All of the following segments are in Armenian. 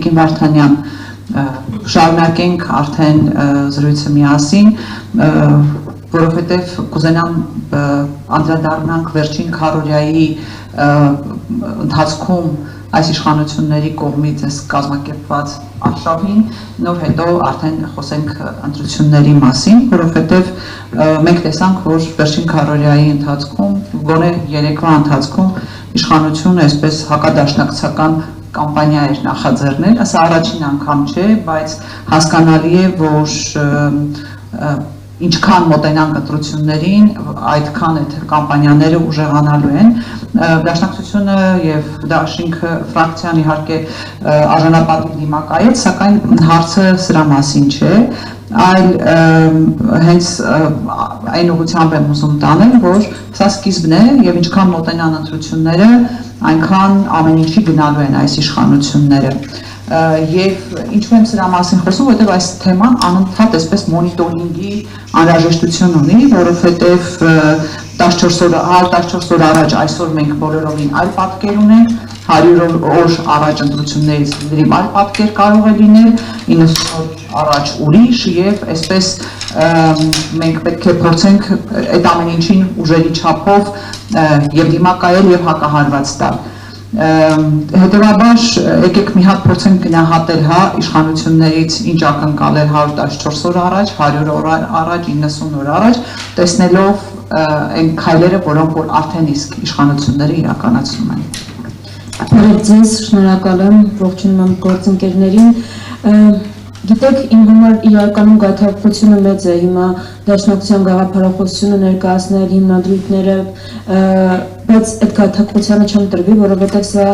Տիկին Վարդանյան, շարունակենք արդեն զրույցը միասին, որովհետև կուզենամ անդրադառնանք վերջին քառօրյայի ընթացքում այս իշխանությունների կողմից կազմակերպված արշավին, նոր հետո արդեն խոսենք ընտրությունների մասին, որովհետև մենք տեսանք, որ վերջին քառօրյայի ընթացքում, գոնե երեկվա ընթացքում իշխանությունը այսպես հակադաշնակցական կամպանիա էր նախաձեռնել, սա առաջին անգամ չէ, բայց հասկանալի է, որ ինչքան մոտենանք ընտրություններին, այդքան այդ կամպանիաները ուժեղանալու են։ Դաշնակցությունը եւ Դաշինքը ֆրակցիան իհարկե արժանապատիվ դիմակայեց, սակայն հարցը սրա մասին չէ, այլ հենց այն ուղղությամբ եմ ուզում տանել, որ սա սկիզբն է եւ ինչքան մոտենան ընտրությունները, այնքան ամեն ինչի գնալու են այս իշխանությունները։ Եվ ինչու եմ սրա մասին խոսում, որովհետև այս թեման անընդհատ այսպես մոնիտորինգի անհրաժեշտություն ունի, որովհետև 14 օր առաջ այսօր մենք բոլորովին այլ պատկեր ունենք, 100 օր առաջ ընտրություններից լրիվ այլ պատկեր կարող է լինել, 90 օր առաջ ուրիշ եւ այսպես մենք պետք է փորձենք այդ ամեն ինչին ուժերի չափով եւ դիմակայել եւ հակահարված տալ։ Հետևաբար եկեք մի հատ փորձենք գնահատել իշխանություններից ինչ ակնկալել 114 օր առաջ, 100 օր առաջ, 90 օր առաջ, տեսնելով այն քայլերը, որոնք որ արդեն իսկ իշխանությունները իրականացնում են։ Ձեզ շնորհակալ եմ, ողջունում եմ գործընկերներին։ Գիտեք, իմ համար իրականում գայթակղությունը մեծ է հիմա Դաշնակցության գաղափարախոսությունը ներկայացնել հիմնադրույթները, բայց այդ գայթակղությանը չեմ տրվի, որովհետև սա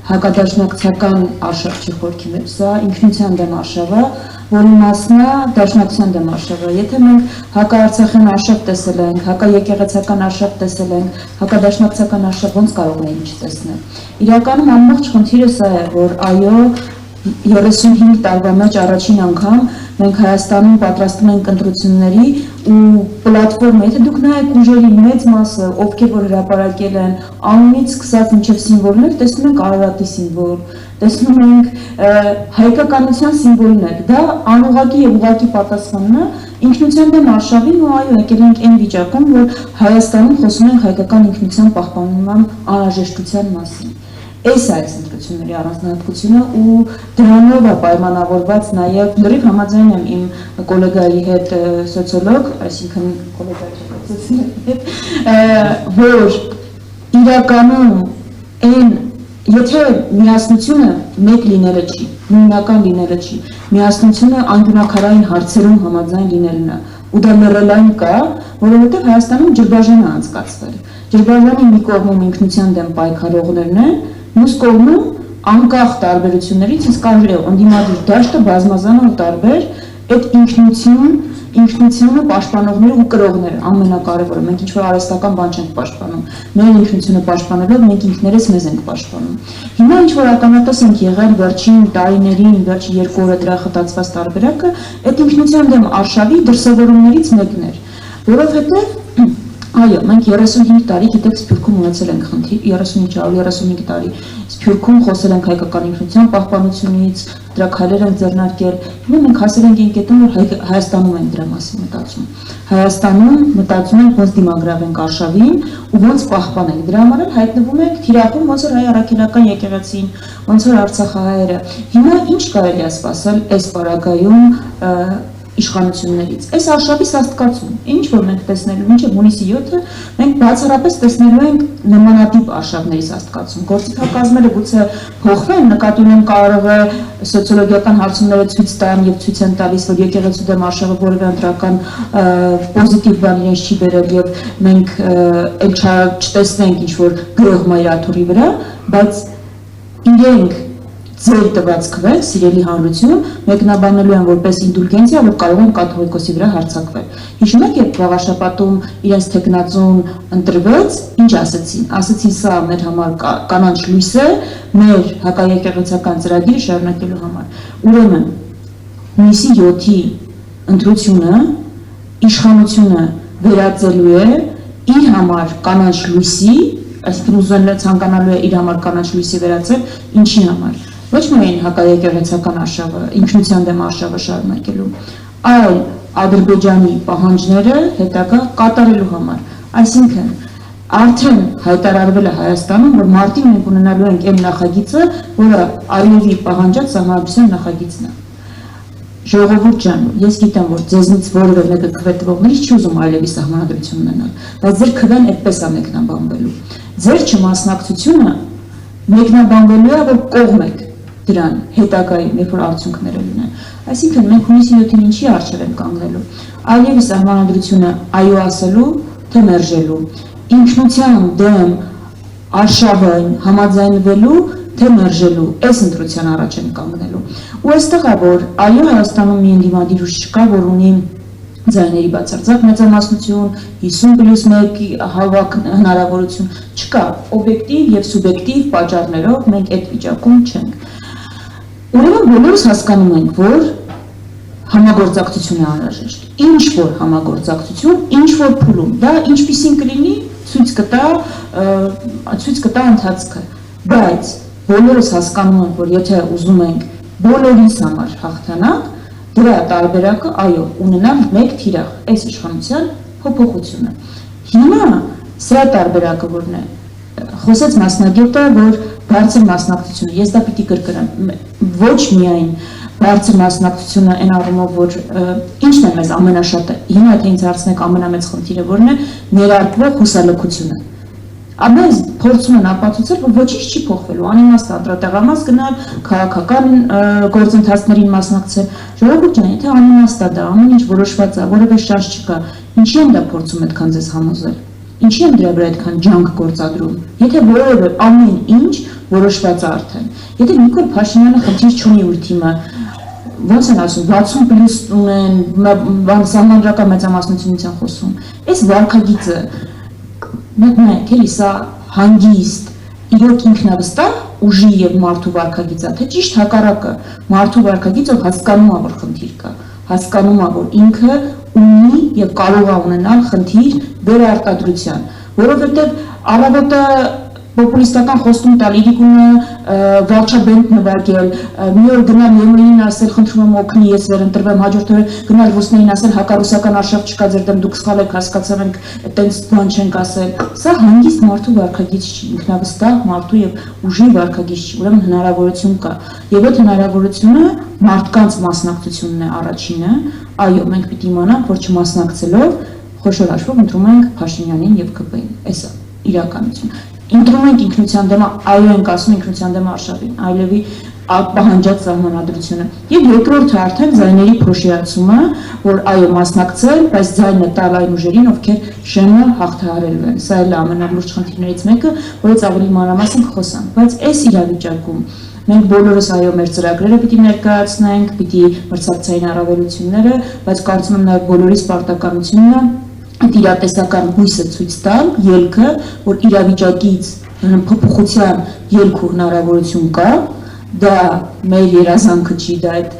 հակադաշնակցական արշավ չի խորքի մեջ, սա ինքնության դեմ արշավ է, որի մասն է Դաշնակցության դեմ արշավը։ Եթե մենք հակաարցախյան արշավ տեսել ենք, հակաեկեղեցական արշավ տեսել ենք, հակադաշնակցական արշավ ոնց կարող ենք չտեսնել։ Իրականում ամբողջ խնդիրը սա է, որ այո 35 տարվա մեջ առաջին անգամ մենք Հայաստանում պատրաստում ենք ընտրությունների ու պլատֆորմա, եթե դուք նայեք ուժերի մեծ մասը, ովքեր որ հրապարակել են անունից սկսած մինչև սիմվոլներ, տեսնում ենք Արարատի սիմվոլ, տեսնում ենք հայկականության սիմվոլներ, դա անուղղակի եւ ուղղակի պատասխանն է ինքնության դեմ արշավին ու այո, եկել ենք այն վիճակում, որ Հայաստանում խոսում ենք հայկական ինքնության պահպանման անհրաժեշտության մասին։ Այս է այս ընտրությունների առանձնահատկությունը ու դրանով է պայմանավորված նաև լրիվ համաձայն եմ իմ կոլեգայի հետ սոցիոլոգ, այսինքն կոլեգայի հետ, որ իրականում այն եթե միասնությունը մեկ լինելը չի, նույնական լինելը չի, միասնությունը անկյունաքարային հարցերում համաձայն լինելն է, ու դա մեռելային կա, որովհետև Հայաստանում ջրբաժան է անցկացվել։ Ջրբաժանի մի կողմում ինքնության դեմ պայքարողներն են, մյուս կողմում անկախ տարբերություններից իսկ ընդդիմադիր դաշտը բազմազան ու տարբեր այդ ինքնությունը պաշտպանողները ու կրողները ամենակարևորը մենք ինչ որ արհեստական բան չենք պաշտպանում մեր ինքնությունը պաշտպանելով մենք ինքներս մեզ ենք պաշտպանում հիմա ինչ որ ականատես ենք եղել վերջին տարիներին վերջին 2 օրը դրա խտացված տարբերակը այդ ինքնության դեմ արշավի դրսևորումներից մեկն էր որովհետև այո, մենք 35 տարի գիտեք Սփյուռքում ունեցել ենք խնդիր, 35 տարի Սփյուռքում խոսել ենք հայկական ինքնության պահպանությունից, դրա քայլեր ենք ձեռնարկել, հիմա մենք հասել ենք այն կետին, որ Հայաստանում ենք դրա մասին մտածում։ Հայաստանում մտածում ենք ոնց դիմագրավենք արշավին ու ոնց պահպանենք։ Դրա համար էլ հայտնվում ենք թիրախում, ոնց որ հայ առաքելական եկեղեցին, ոնց որ Արցախահայերը։ Հիմա ինչ կարելի է սպասել այս պարագայում իշխանություններից։ Այս արշավի սաստկացում, ինչ որ մենք տեսնելու մինչև հունիսի 7-ը, մենք բացառապես տեսնելու ենք նմանատիպ արշավների սաստկացում։ Գործիքակազմերը գուցե փոխվեն, նկատի ունեմ կարող է սոցիոլոգիական հարցումները ցույց տան եւ ցույց են տալիս, որ եկեղեցու դեմ արշավը որևէ ընտրական պոզիտիվ բան իրենց չի բերել եւ մենք էլ չտեսնենք ինչ որ գրող մայրաթորի վրա, բայց իրենք ձեր տված քվեր, սիրելի հանրություն, մեկնաբանելու են որպես ինդուլգենցիա, որ կարող են կաթողիկոսի վրա հարձակվել։ Հիշում եք, երբ Վաղաշապատում իրենց թեկնածուն ընտրվեց, ինչ ասեցին։ Ասեցին, սա մեր համար կանաչ լույս է, մեր հակաեկեղեցական ծրագիրը շարունակելու համար։ Ուրեմն, հունիսի 7-ի ընտրությունը իշխանությունը վերածելու է իր համար կանաչ լույսի, այսինքն ուզենալը ցանկանալու է իր համար կանաչ լույսի վերածել, ինչի համար։ ոչ միայն հակաեկեղեցական արշավը, ինքնության դեմ արշավը շարունակելու, այլ Ադրբեջանի պահանջները հետագա կատարելու համար, այսինքն արդեն հայտարարվել է Հայաստանում, որ մարտին մենք ունենալու ենք այն նախագիծը, որը Ալիևի պահանջած սահմանադրության նախագիծն է։ Ժողովուրդ ջան, ես գիտեմ, որ ձեզնից որևէ մեկը քվեթվողներից չի ուզում Ալիևի սահմանադրություն ունենալ, բայց ձեր քվեն այդպես է մեկնաբանվելու։ Ձեր չմասնակցությունը մեկնաբանվելու է, որ կողմ եք դրան հետագայում, երբ որ արդյունքները լինեն։ Այսինքն մենք հունիսի 7-ին ինչի առջև ենք կանգնելու։ Ալիևի սահմանադրությունը այո ասելու, թե մերժելու։ Ինքնության դեմ արշավային համաձայնվելու, թե մերժելու, այս ընտրության առաջ են կանգնելու։ Ու այստեղ է, որ այո Հայաստանում մի ընդդիմադիր ուժ չկա, որ ունի ձայների բացարձակ մեծամասնություն, 50+1 հավաք հնարավորություն, չկա, օբյեկտիվ և սուբյեկտիվ պատճառներով մենք այդ վիճակում չենք։ Ուրեմն բոլորս հասկանում ենք, որ համագործակցություն է անհրաժեշտ։ Ինչ որ համագործակցություն, ինչ որ փուլում, դա ինչպիսին կլինի, ցույց կտա ընթացքը, բայց բոլորս հասկանում ենք, որ եթե ուզում ենք բոլորիս համար հաղթանակ, դրա տարբերակը այո, ունենալ մեկ թիրախ, այս իշխանության փոփոխությունը։ Հիմա սրա տարբերակը որն է, խոսեց մասնագետը, որ բարձր մասնակցությունը, ես դա պիտի կրկնեմ, ոչ միայն բարձր մասնակցությունը այն առումով, որ ինչն է մեզ ամենաշատը, հիմա եթե ինձ հարցնեք ամենամեծ խնդիրը որն է, ներարկվող հուսալքությունը։ Ամեն փորձում են ապացուցել, որ ոչինչ չի փոխվելու, անիմաստ անդրադառնալ գնալ, քաղաքական գործընթացներին մասնակցել։ Ժողովուրդ ջան, եթե անիմաստ է դա, ամեն ինչ որոշված է, որևէ շանս չկա, ինչի են դա փորձում այդքան ձեզ համոզել։ Ինչի են դրա վրա այդքան ջանք գործադրում։ Եթե որևէ ամեն ինչ որոշված է արդեն։ Եթե Նիկոլ Փաշինյանը խնդիր չունի իր թիմը, ոնց են ասում, 60+ ունեն, սահմանադրական մեծամասնությունից են խոսում։ Այս վարքագիծը մեկ էլի սա հանգիստ, իրոք ինքնավստահ ուժի եւ մարդու վարքագիծը, թե ճիշտ հակառակը, մարդու վարքագիծը հասկանում է, որ խնդիր կա, հասկանում է, որ ինքը ունի եւ կարող է ունենալ խնդիր վերարտադրության, որովհետեւ առավոտը պոպուլիստական խոստում տալ իրիկունը վարչաբենդ նվագել, մի օր գնալ Եմենին ասել, խնդրում եմ օգնի, ես վերընտրվեմ, հաջորդ օրը գնալ ռուսներին ասել, հակառուսական արշավ չկա ձեր դեմ, դուք սխալ եք հասկացել, ենք այտենց բան չենք ասել։ Սա հանգիստ մարդու վարքագիծ չի, ինքնավստահ մարդու եւ ուժի վարքագիծ չի, ուրեմն հնարավորություն կա։ Եվ այդ հնարավորությունը մարդկանց մասնակցությունն է առաջինը, այո, մենք պիտի իմանանք, որ չմասնակցելով խոշոր հաշվով ընտրում ենք Փաշինյանին եւ ԿՊ-ին։ Էսա իրականություն։ Ընտրում ենք ինքնության դեմ, այո ենք ասում ինքնության դեմ արշավին, Ալիևի պահանջած սահմանադրությունը։ Եվ երկրորդը արդեն ձայների փոշիացումը, որ այո մասնակցել, բայց ձայնը տալ այն ուժերին, ովքեր շեմը հաղթահարելու են։ Սա էլ ամենալուրջ խնդիրներից մեկը, որից ավելի մանրամասն կխոսանք, բայց այս իրավիճակում մենք բոլորս այո մեր ծրագրերը պիտի ներկայացնենք, պիտի մրցակցային առավելությունները, բայց կարծում եմ նաև բոլորիս պարտականությունն է այդ իրատեսական հույսը ցույց տալ, ելքը, որ իրավիճակից փոփոխության ելք ու հնարավորություն կա, դա մեր երազանքը չի, դա այդ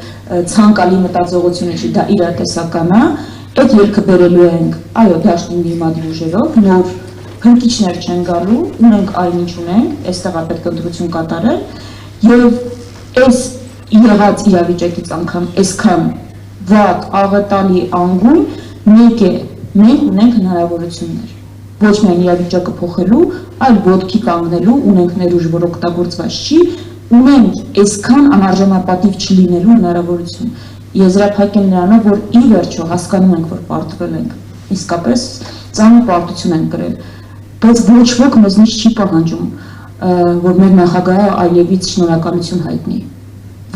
ցանկալի մտածողությունը չի, դա իրատեսական է, այդ ելքը բերելու ենք, այո, դաշտին դիմադիր ուժերով, նոր հնկիչներ չեն գալու, ունենք այն ինչ ունենք, այստեղ է պետք ընտրություն կատարել, եւ այս եղած իրավիճակից անգամ այսքան վատ, աղետալի անգույն մեկ է, մենք ունենք հնարավորություններ, ոչ միայն իրավիճակը փոխելու, այլ ոտքի կանգնելու, ունենք ներուժ, որ օգտագործված չի, ունենք այսքան անարժանապատիվ չլինելու հնարավորություն։ Եզրափակ եմ նրանով, որ ի վերջո հասկանում ենք, որ պարտվել ենք, իսկապես ծանր պարտություն ենք կրել, բայց ոչ ոք մեզնից չի պահանջում, որ մեր նախագահը Ալիևից շնորհակալություն հայտնի։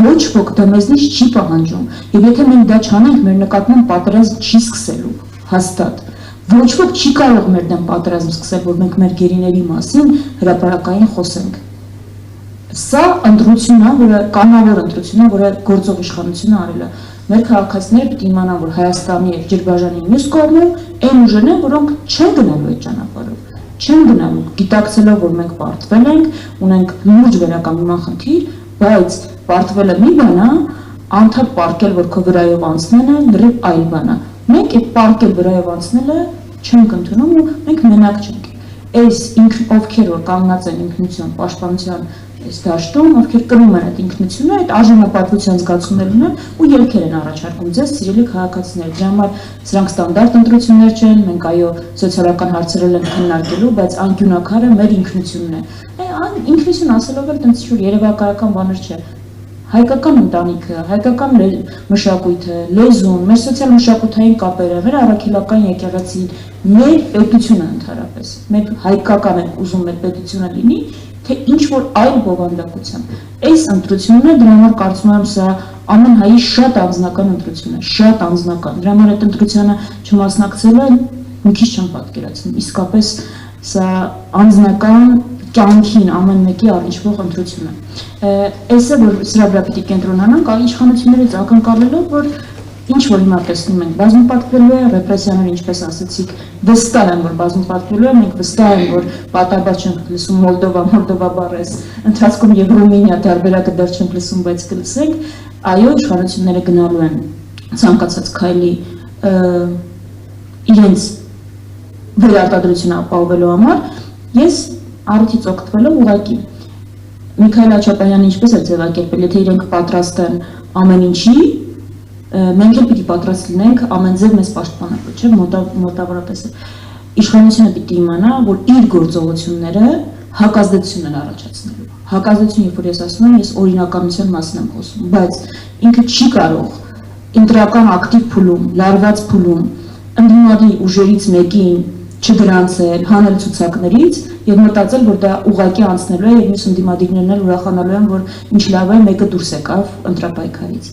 Ոչ ոք դա մեզնից չի պահանջում, եւ եթե մենք դա չանենք, մեր նկատմամբ պատերազմ չի սկսելու, հաստատ։ Ոչ ոք չի կարող մեր դեմ պատերազմ սկսել, որ մենք մեր գերիների մասին հրապարակային խոսենք։ Սա ընտրությունն է, որը կանոնավոր ընտրությունն է, որը գործող իշխանությունը արել է։ Մեր քաղաքացիները պետք է իմանան, որ Հայաստանի եւ Ջրբաժանի մյուս կողմում այն ուժերն են, որոնք չեն գնալու այդ ճանապարհով, չեն գնալու, գիտակցելով, որ մենք պարտվել ենք, ունենք լուրջ վերականգնման խնդիր, բայց պարտվելը մի բան է, անդադ պարկել, որ քո վրայով անցնելը լրիվ այլ բան է։ Մենք այդ պարկել վրայով անցնելը չենք ընդունում ու մենք մենակ չենք։ Այս ովքեր որ կանգնած են ինքնություն, պաշտպանության այս դաշտում, ովքեր կրում են այդ ինքնությունը, այդ արժանապատվության զգացումներ ունեն ու ելքեր են առաջարկում ձեզ սիրելի քաղաքացիներ։ Դրա համար սրանք ստանդարտ ընտրություններ չեն, մենք այո սոցիալական հարցեր ենք քննարկելու, բայց անկյունակարը մեր ինքնությունն է։ Ինքնություն ասելով էլ տենց ինչ-որ երևակայական բաներ չէ։ Հայկական ընտանիքը, հայկական մշակույթը, լեզուն, մեր սոցիալ-մշակութային կապերը, մեր առաքելական եկեղեցին, մեր պետությունը ընդհանրապես, մեր հայկական են ուզում մեր պետությունը լինի, թե ինչ-որ այլ բովանդակությամբ։ Այս ընտրությունն է, դրա համար կարծում եմ սա ամեն հայի շատ անձնական ընտրություն է, շատ անձնական։ Դրա համար այդ ընտրությանը չմասնակցելը մի քիչ չեմ պատկերացնում, իսկապես սա անձնական կյանքին ամեն մեկի առնչվող ընտրություն է։ Այսը, որ սրա վրա պիտի կենտրոնանանք, իշխանություններից ակնկալելով, որ ինչ-որ հիմա տեսնում ենք, բազմապատկվելու է, ռեպրեսիաները, ինչպես ասացիք, վստահ եմ, որ բազմապատկվելու է, մենք վստահ ենք, որ պատահաբար չենք լսում Մոլդովա բառը, ընթացքում եւ Ռումինիա տարբերակը դեռ չենք լսում, բայց կլսենք, այո, իշխանությունները գնալու են ցանկացած քայլի իրենց վերարտադրությունը ապահովելու համար, ես առիթից օգտվելով ուղղակի Միքայել Աչապանյանը ինչպես է ձևակերպել, եթե իրենք պատրաստ են ամեն ինչի, մենք էլ պիտի պատրաստ լինենք ամեն ձև մեզ պաշտպանելու, չէ՞, մոտավորապես իշխանությունը պիտի իմանա, որ իր գործողությունները հակազդեցություն են առաջացնելու։ Հակազդեցություն, երբ որ ես ասում եմ, ես օրինականության մասին եմ խոսում, բայց ինքը չի կարող ինտրական ակտիվ փուլում, լարված փուլում ընդդիմադի ուժերից մեկին չգրանցել, հանել ցուցակներից եւ մտածել, որ դա ուղղակի անցնելու է եւ մյուս ընդդիմադիրներն էլ ուրախանալու են, որ ինչ լավ է, մեկը դուրս եկավ ընտրապայքարից։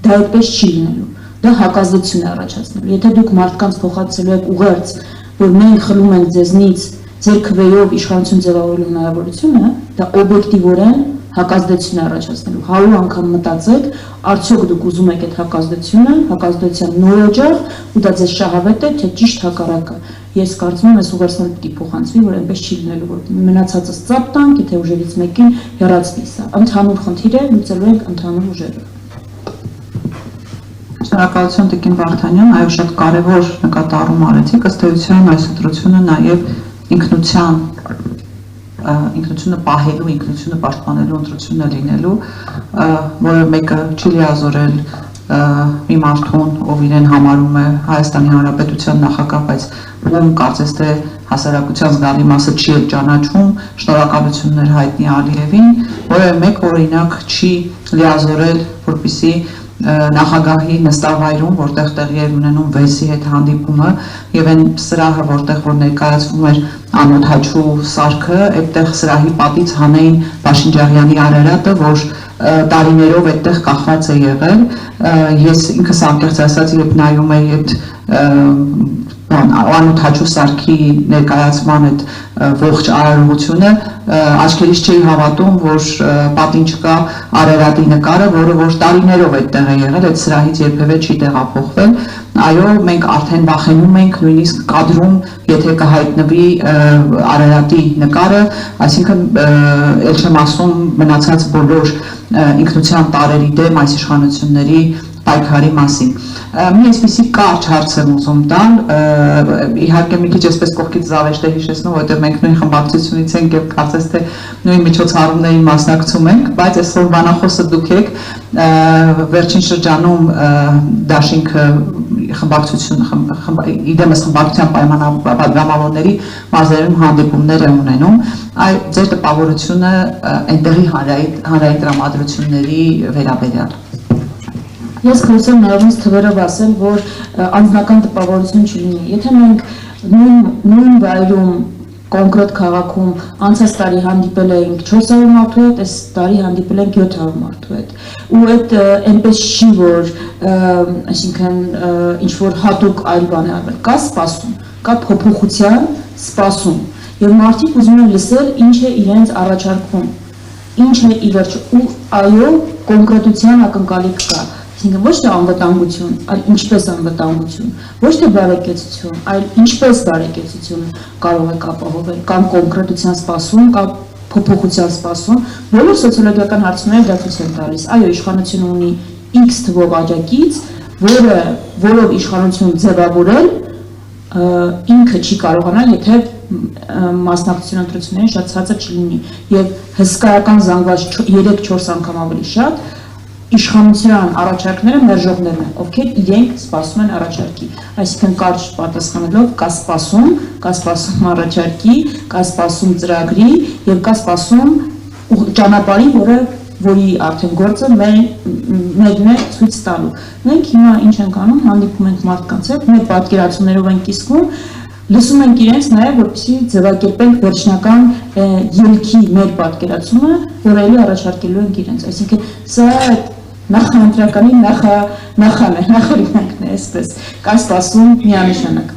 Դա այդպես չի լինելու։ Դա հակազդեցություն է առաջացնելու։ Եթե դուք մարդկանց փոխանցելու եք ուղերձ, որ մենք խլում ենք ձեզնից ձեր քվեով իշխանություն ձևավորելու հնարավորությունը, դա օբյեկտիվորեն հակազդեցություն է առաջացնելու։ 100 անգամ մտածեք, արդյոք դուք ուզում եք այդ հակազդեցությունը, հակազդեցության նորոջախ, ու դա ձեզ շահավետ է, թե ճիշտ հակառակը։ Ես կարծում եմ, այս ուղերձները պիտի փոխանցվի, որ այնպես չի լինելու, որ մնացածը ծափ տանք, եթե ուժերից մեկին հեռացվի սա։ Ընդհանուր խնդիր է, լուծելու ենք ընդհանուր ուժերով։ Շնորհակալություն Տիկին Վարդանյան, այո, շատ կարևոր նկատառում արեցիք, ըստ էության այս ընտրությունը նաև ինքնությունը պահելու, ինքնությունը պաշտպանելու ընտրությունն է լինելու, որը մեկը չի լիազորել մի մարդուն, ով իրեն համարում է Հայաստանի Հանրապետության նախագահ, բայց ում կարծես թե հասարակության զգալի մասը չի էլ ճանաչում, շնորհակալություններ հայտնի Ալիևին, որը մեկ օրինակ չի լիազորել, որպեսզի նախագահի նստավայրում, որտեղ տեղի էր ունենում վեսի հետ հանդիպումը եւ այն սրահը, որտեղ որ ներկայացվում էր անօթաչու սարքը, այդտեղ սրահի պատից հանեին Փաշինջանյանի Արարատը, որ տարիներով այդտեղ կախված է եղել։ Ես ինքս անկեղծ ասած, երբ նայում էի այդ անօթաչու սարքի ներկայացման այդ ողջ արարողությունը, աչքերիս չէի հավատում, որ պատին չկա Արարատի նկարը, որը որ տարիներով այդտեղ է եղել, այդ սրահից երբևէ չի տեղափոխվել։ Այո, մենք արդեն վախենում ենք նույնիսկ կադրում, եթե կհայտնվի Արարատի նկարը, այսինքն ել չեմ ասում մնացած բոլոր ինքնության տարերի դեմ այս իշխանությունների պայքարի մասին։ Մի այսպիսի կարճ հարց եմ ուզում տալ, իհարկե մի քիչ այսպես կողքից զավեշտ է հիշեցնում, որովհետև մենք նույն խմբակցությունից ենք եւ կարծես թե նույն միջոցառումներին մասնակցում ենք, բայց այսօր բանախոսը դուք եք, վերջին շրջանում դաշինքը իդեմս խմբակցության պայմանավորների մարզերում հանդիպումներ է ունենում, ձեր տպավորությունը այնտեղի հանրային տրամադրությունների վերաբերյալ։ Ես խոսեմ նաև թվերով ասել, որ անձնական տպավորություն չլինի։ Եթե մենք նույն վայրում, կոնկրետ քաղաքում անցած տարի հանդիպել էինք 400 մարդու հետ, այս տարի հանդիպել ենք 700 մարդու հետ։ Ու այդ այնպես չի, որ այսինքն ինչ-որ հատուկ այլ բան է արվել, կա սպասում, կա փոփոխության սպասում։ Եվ մարդիկ ուզում են լսել ինչ է իրենց առաջարկվում, ինչ է ի վերջո, ու այո, կոնկրետության ակնկալիք կա։ Այսինքն ոչ թե անվտանգություն, այլ ինչպես անվտանգություն, ոչ թե բարեկեցություն, այլ ինչպես բարեկեցությունը կարող է ապահովել, կամ կոնկրետության սպասում, կամ փոփոխության սպասում, բոլոր սոցիոլոգիական հարցումները դա ցույց են տալիս։ Այո, իշխանությունը ունի X թվով աջակից, որով իշխանություն ձևավորել ինքը չի կարողանա, եթե մասնակցություն ընտրություններին շատ ցածր չլինի եւ հսկայական զանգված 3-4 անգամ ավելի շատ իշխանության առաջարկները մերժողներն են, ովքեր իրենք սպասում են առաջարկի, այսինքն կարճ պատասխանելով կա սպասում առաջարկի, կա սպասում ծրագրի եւ կա սպասում ճանապարհի, որի արդեն գործը մերն է ցույց տալու։ Մենք հիմա ինչ ենք անում, հանդիպում ենք մարդկանց հետ, մեր պատկերացումներով ենք իսկում, լսում ենք իրենց նաև, որպեսզի ձևակերպենք վերջնական ելքի մեր պատկերացումը, որ այլի առաջարկելու ենք իրենց։ Այսինքն սա նախընտրականի նախօրինակն է, այսպես, կա սպասում միանշանակ։